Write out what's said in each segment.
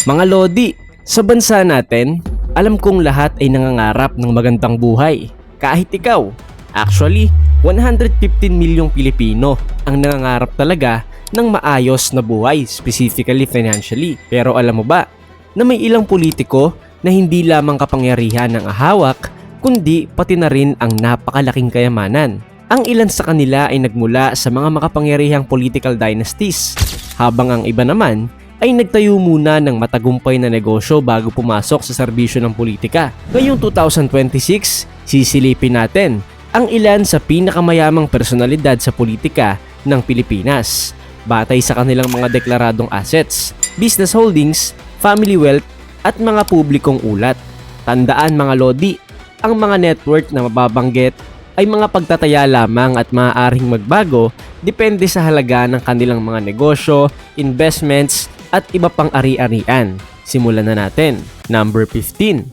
Mga Lodi, sa bansa natin, alam kong lahat ay nangangarap ng magandang buhay. Kahit ikaw. Actually, 115 milyong Pilipino ang nangangarap talaga ng maayos na buhay, specifically financially. Pero alam mo ba, na may ilang politiko na hindi lamang kapangyarihan ang ahawak, kundi pati na rin ang napakalaking kayamanan. Ang ilan sa kanila ay nagmula sa mga makapangyarihang political dynasties, habang ang iba naman ay nagtayo muna ng matagumpay na negosyo bago pumasok sa serbisyo ng politika. Ngayong 2026, sisilipin natin ang ilan sa pinakamayamang personalidad sa politika ng Pilipinas, batay sa kanilang mga deklaradong assets, business holdings, family wealth, at mga publikong ulat. Tandaan mga Lodi, ang mga net worth na mababanggit ay mga pagtataya lamang at maaaring magbago depende sa halaga ng kanilang mga negosyo, investments, at iba pang ari-arian. Simulan na natin. Number 15.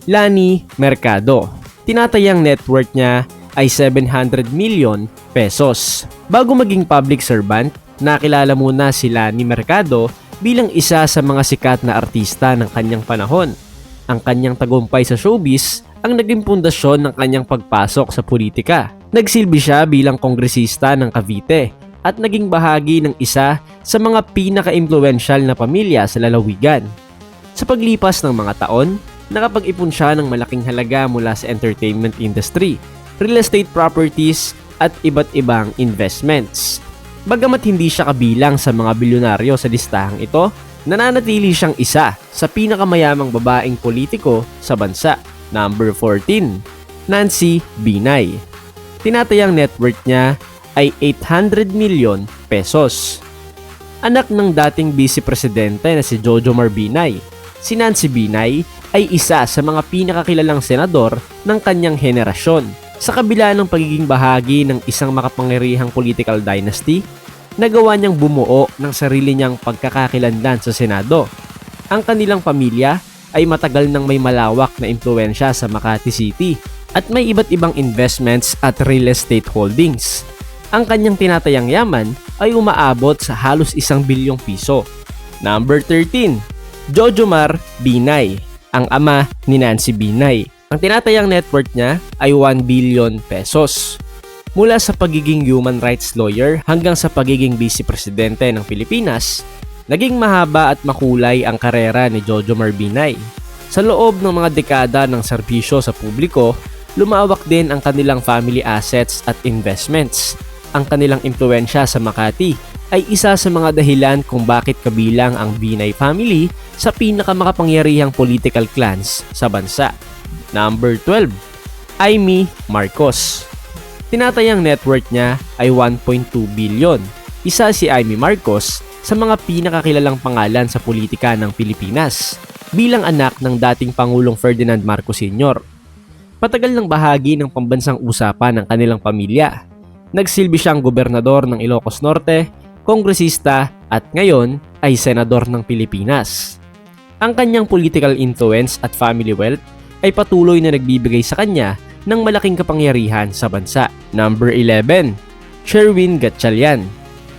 Lani Mercado. Tinatayang net worth niya ay 700 million pesos. Bago maging public servant, nakilala muna si Lani Mercado bilang isa sa mga sikat na artista ng kanyang panahon. Ang kanyang tagumpay sa showbiz ang naging pundasyon ng kanyang pagpasok sa politika. Nagsilbi siya bilang kongresista ng Cavite at naging bahagi ng isa sa mga pinaka-impluwensyal na pamilya sa lalawigan. Sa paglipas ng mga taon, nakapag-ipon siya ng malaking halaga mula sa entertainment industry, real estate properties at iba't ibang investments. Bagamat hindi siya kabilang sa mga bilyonaryo sa listahang ito, nananatili siyang isa sa pinakamayamang babaeng politiko sa bansa. Number 14. Nancy Binay. Tinatayang net worth niya ay 800 million pesos. Anak ng dating vice presidente na si Jojo Binay, si Nancy Binay ay isa sa mga pinakakilalang senador ng kanyang henerasyon. Sa kabila ng pagiging bahagi ng isang makapangyarihang political dynasty, nagawa niyang bumuo ng sarili niyang pagkakakilanlan sa Senado. Ang kanilang pamilya ay matagal nang may malawak na impluwensya sa Makati City at may iba't ibang investments at real estate holdings. Ang kanyang tinatayang yaman ay umaabot sa halos 1 bilyong piso. Number 13. Jojomar Binay, ang ama ni Nancy Binay. Ang tinatayang net worth niya ay 1 billion pesos. Mula sa pagiging human rights lawyer hanggang sa pagiging vice presidente ng Pilipinas, naging mahaba at makulay ang karera ni Jojomar Binay. Sa loob ng mga dekada ng serbisyo sa publiko, lumawak din ang kanilang family assets at investments. Ang kanilang impluwensya sa Makati ay isa sa mga dahilan kung bakit kabilang ang Binay family sa pinakamakapangyarihang political clans sa bansa. Number 12. Amy Marcos. Tinatayang net worth niya ay 1.2 billion. Isa si Amy Marcos sa mga pinakakilalang pangalan sa politika ng Pilipinas bilang anak ng dating Pangulong Ferdinand Marcos Sr. Patagal ng bahagi ng pambansang usapan ng kanilang pamilya. Nagsilbi siyang gobernador ng Ilocos Norte, kongresista at ngayon ay senador ng Pilipinas. Ang kanyang political influence at family wealth ay patuloy na nagbibigay sa kanya ng malaking kapangyarihan sa bansa. Number 11. Sherwin Gatchalian.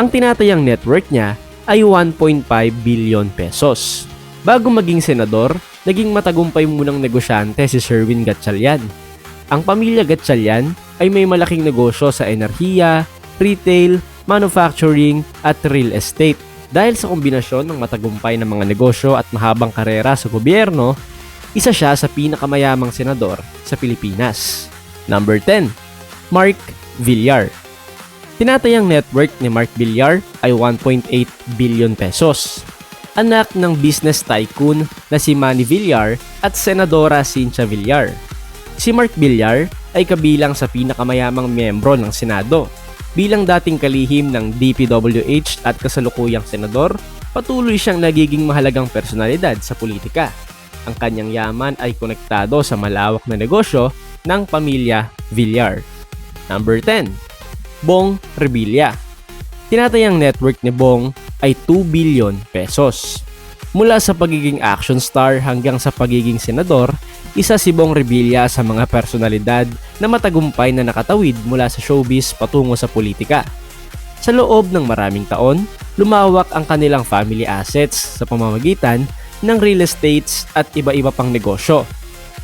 Ang tinatayang net worth niya ay 1.5 billion pesos. Bago maging senador, naging matagumpay munang negosyante si Sherwin Gatchalian. Ang pamilya Gatchalian ay may malaking negosyo sa enerhiya, retail, manufacturing at real estate. Dahil sa kombinasyon ng matagumpay na mga negosyo at mahabang karera sa gobyerno, isa siya sa pinakamayamang senador sa Pilipinas. Number 10. Mark Villar. Tinatayang net worth ni Mark Villar ay 1.8 billion pesos. Anak ng business tycoon na si Manny Villar at Senadora Cynthia Villar. Si Mark Villar ay kabilang sa pinakamayamang miyembro ng Senado. Bilang dating kalihim ng DPWH at kasalukuyang senador, patuloy siyang nagiging mahalagang personalidad sa politika. Ang kanyang yaman ay konektado sa malawak na negosyo ng pamilya Villar. Number 10. Bong Revilla. Tinatayang net worth ni Bong ay 2 billion pesos. Mula sa pagiging action star hanggang sa pagiging senador, isa si Bong Revilla sa mga personalidad na matagumpay na nakatawid mula sa showbiz patungo sa politika. Sa loob ng maraming taon, lumawak ang kanilang family assets sa pamamagitan ng real estates at iba-iba pang negosyo.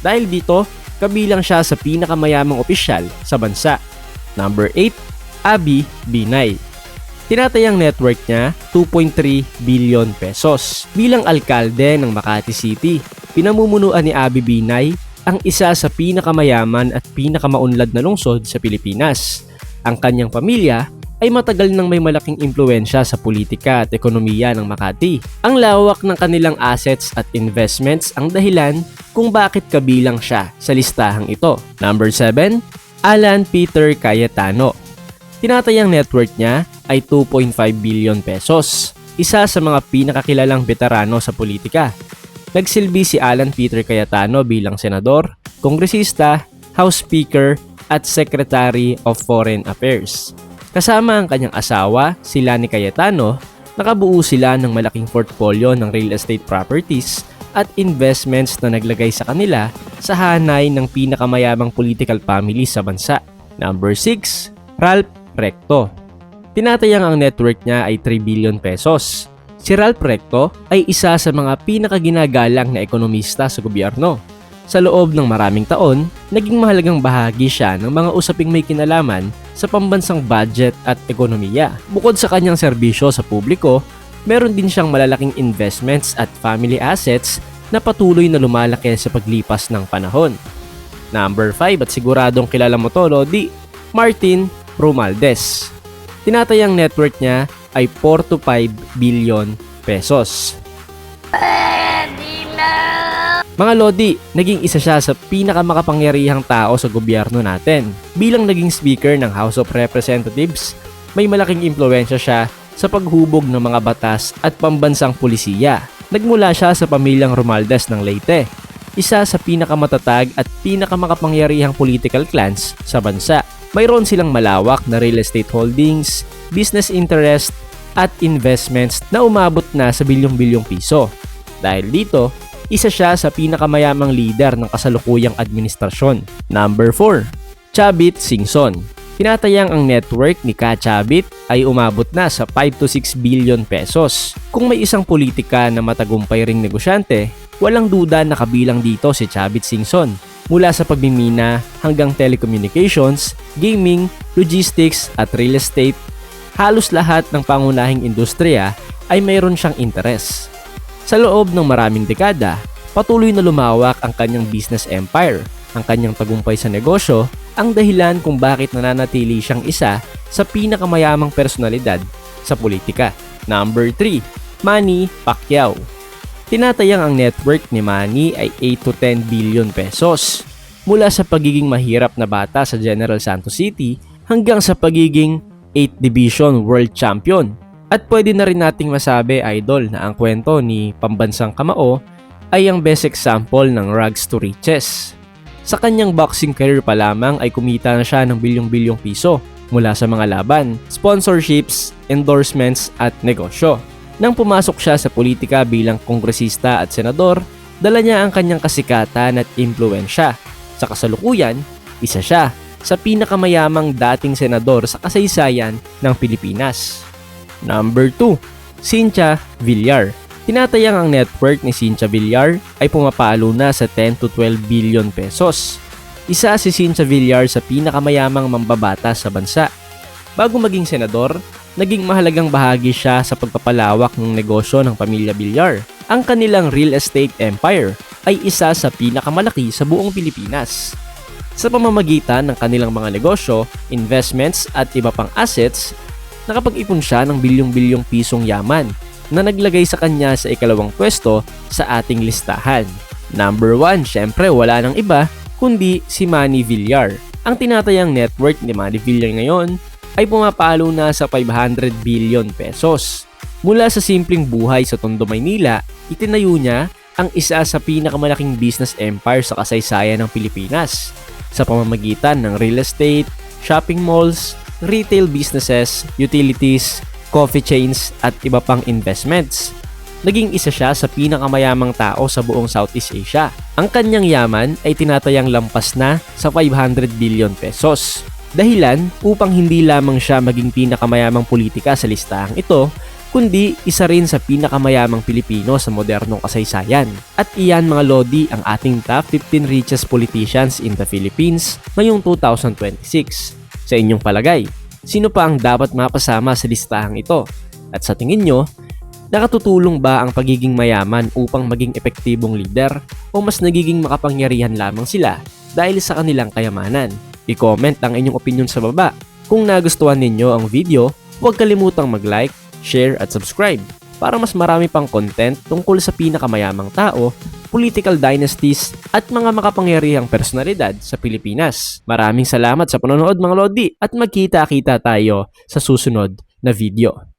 Dahil dito, kabilang siya sa pinakamayamang opisyal sa bansa. Number 8, Aby Binay. Tinatayang net worth niya 2.3 billion pesos. Bilang alkalde ng Makati City, pinamumunuan ni Aby Binay ang isa sa pinakamayaman at pinakamaunlad na lungsod sa Pilipinas. Ang kanyang pamilya ay matagal nang may malaking impluwensya sa politika at ekonomiya ng Makati. Ang lawak ng kanilang assets at investments ang dahilan kung bakit kabilang siya sa listahang ito. Number 7, Alan Peter Cayetano. Tinatayang net worth niya ay 2.5 billion pesos. Isa sa mga pinakakilalang veterano sa politika. Nagsilbi si Alan Peter Cayetano bilang senador, kongresista, House Speaker at Secretary of Foreign Affairs. Kasama ang kanyang asawa, si Lani Cayetano, nakabuo sila ng malaking portfolio ng real estate properties at investments na naglagay sa kanila sa hanay ng pinakamayamang political family sa bansa. Number 6, Ralph Recto. Tinatayang ang net worth niya ay 3 billion pesos. Si Ralph Recto ay isa sa mga pinakaginagalang na ekonomista sa gobyerno. Sa loob ng maraming taon, naging mahalagang bahagi siya ng mga usaping may kinalaman sa pambansang budget at ekonomiya. Bukod sa kanyang serbisyo sa publiko, meron din siyang malalaking investments at family assets na patuloy na lumalaki sa paglipas ng panahon. Number 5 at siguradong kilala mo to, Lodi, Martin Romualdez. Tinatayang net worth niya ay 4 to 5 billion pesos. Mga Lodi, naging isa siya sa pinakamakapangyarihang tao sa gobyerno natin. Bilang naging speaker ng House of Representatives, may malaking impluwensya siya sa paghubog ng mga batas at pambansang pulisiya. Nagmula siya sa pamilyang Romualdez ng Leyte, isa sa pinakamatatag at pinakamakapangyarihang political clans sa bansa. Mayroon silang malawak na real estate holdings, business interest at investments na umabot na sa bilyong-bilyong piso. Dahil dito, isa siya sa pinakamayamang leader ng kasalukuyang administrasyon. Number 4, Chavit Singson. Tinatayang ang net worth ni Ka Chavit ay umabot na sa 5 to 6 billion pesos. Kung may isang politika na matagumpay ring negosyante, walang duda na kabilang dito si Chavit Singson. Mula sa pagmimina hanggang telecommunications, gaming, logistics at real estate, halos lahat ng pangunahing industriya ay mayroon siyang interes. Sa loob ng maraming dekada, patuloy na lumawak ang kanyang business empire. Ang kanyang tagumpay sa negosyo ang dahilan kung bakit nananatili siyang isa sa pinakamayamang personalidad sa politika. Number 3, Manny Pacquiao. Tinatayang ang net worth ni Manny ay 8 to 10 billion pesos. Mula sa pagiging mahirap na bata sa General Santos City hanggang sa pagiging 8th Division World Champion. At pwede na rin nating masabi, idol, na ang kwento ni pambansang kamao ay ang best example ng rags to riches. Sa kanyang boxing career pa lamang ay kumita na siya ng bilyong-bilyong piso mula sa mga laban, sponsorships, endorsements at negosyo. Nang pumasok siya sa politika bilang kongresista at senador, dala niya ang kanyang kasikatan at impluwensya. Sa kasalukuyan, isa siya sa pinakamayamang dating senador sa kasaysayan ng Pilipinas. Number 2, Cynthia Villar. Tinatayang ang net worth ni Cynthia Villar ay pumapalo na sa 10 to 12 billion pesos. Isa si Cynthia Villar sa pinakamayamang mambabata sa bansa. Bago maging senador, naging mahalagang bahagi siya sa pagpapalawak ng negosyo ng pamilya Villar. Ang kanilang real estate empire ay isa sa pinakamalaki sa buong Pilipinas. Sa pamamagitan ng kanilang mga negosyo, investments at iba pang assets, nakapag-ipon siya ng bilyong-bilyong pisong yaman na naglagay sa kanya sa ikalawang pwesto sa ating listahan. Number 1, syempre wala nang iba kundi si Manny Villar. Ang tinatayang net worth ni Manny Villar ngayon ay pumapalo na sa 500 billion pesos. Mula sa simpleng buhay sa Tondo, Maynila, itinayo niya ang isa sa pinakamalaking business empire sa kasaysayan ng Pilipinas sa pamamagitan ng real estate, shopping malls, retail businesses, utilities, coffee chains at iba pang investments. Naging isa siya sa pinakamayamang tao sa buong Southeast Asia. Ang kanyang yaman ay tinatayang lampas na sa 500 billion pesos. Dahilan upang hindi lamang siya maging pinakamayamang politika sa listahang ito, kundi isa rin sa pinakamayamang Pilipino sa modernong kasaysayan. At iyan mga Lodi ang ating top 15 richest politicians in the Philippines ngayong 2026. Sa inyong palagay, sino pa ang dapat mapasama sa listahang ito? At sa tingin nyo, nakatutulong ba ang pagiging mayaman upang maging epektibong leader o mas nagiging makapangyarihan lamang sila dahil sa kanilang kayamanan? I-comment ang inyong opinion sa baba. Kung nagustuhan ninyo ang video, huwag kalimutang mag-like, share at subscribe para mas marami pang content tungkol sa pinakamayamang tao, political dynasties at mga makapangyarihang personalidad sa Pilipinas. Maraming salamat sa panonood mga Lodi at magkita-kita tayo sa susunod na video.